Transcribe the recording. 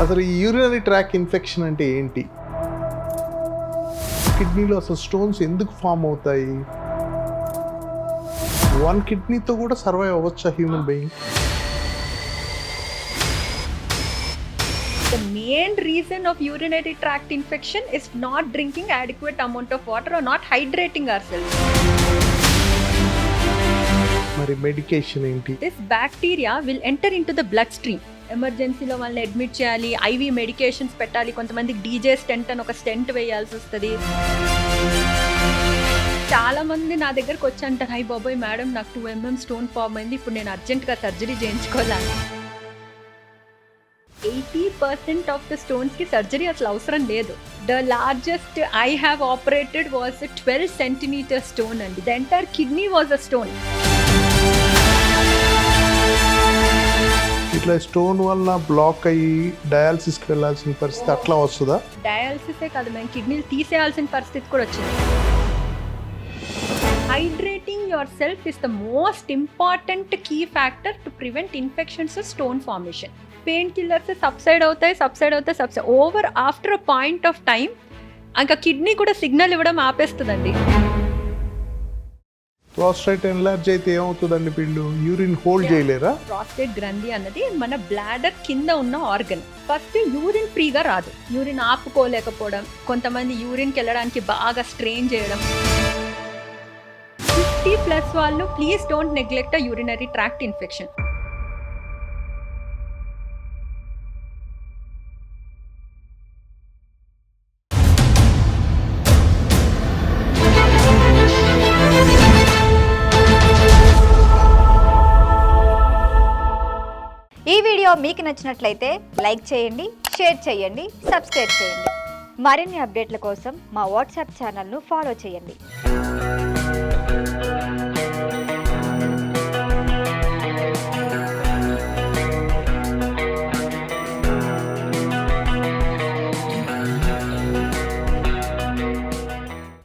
అసలు ఈ urinary tract infection అంటే ఏంటి? కిడ్నీలో అసలు స్టోన్స్ ఎందుకు ఫామ్ అవుతాయి? 1 కిడ్నీతో కూడా సర్వైవ్ అవ్వచ్చా human being? The main reason of urinary tract infection is not drinking adequate amount of water or not hydrating ourselves. మరి మెడికేషన్ ఏంటి? This bacteria will enter into the bloodstream. ఎమర్జెన్సీలో వాళ్ళని admit చేయాలి, ivy medications పెట్టాలి, కొంతమందికి DJ stent అని ఒక stent వేయాల్సి వస్తుంది. చాలా మంది నా దగ్గరకు వచ్చి అంటారు, హై బాబోయ్ మేడం నాకు 2 mm స్టోన్ ఫామ్ అయింది, ఇప్పుడు నేను అర్జెంట్గా సర్జరీ చేయించుకోవాలి. 80% ఆఫ్ ద స్టోన్స్కి సర్జరీ అసలు అవసరం లేదు. The largest I have operated was 12 centimeter stone అండి. The entire kidney was a stone. ఇట్లా స్టోన్ వల్ల బ్లాక్ అయ్యి డయాలసిస్కి వెళ్ళాల్సిన పరిస్థితి అట్లా వస్తుందా? డయాలసిసే కాదు, మేము కిడ్నీలు తీసేయాల్సిన పరిస్థితి కూడా వచ్చింది. Hydrating your self is the most important key factor to prevent infections stone formation. Pain killers subside అవుతాయి. Over after a point of time ఇంకా కిడ్నీ కూడా సిగ్నల్ ఇవ్వడం ఆపేస్తుందండి. ప్రాస్టేట్ ఎన్లార్జ్ అయితే ఏమవుతుందండి? వీళ్ళు యూరిన్ హోల్డ్ చేయలేరా? ప్రాస్టేట్ గ్రంథి అన్నది మన బ్లాడర్ కింద ఉన్న ఆర్గన్. ఫస్ట్ యూరిన్ ఫ్రీగా రాదు, యూరిన్ ఆపుకోలేకపోవడం, కొంతమంది యూరిన్కి వెళ్ళడానికి బాగా స్ట్రెయిన్ చేయడం. 50+ వాళ్ళు please don't neglect a urinary tract infection. ఈ వీడియో మీకు నచ్చినట్లయితే లైక్ చేయండి, షేర్ చేయండి, సబ్స్క్రైబ్ చేయండి. మరిన్ని అప్డేట్ల కోసం మా వాట్సాప్ ఛానల్ను ఫాలో చేయండి.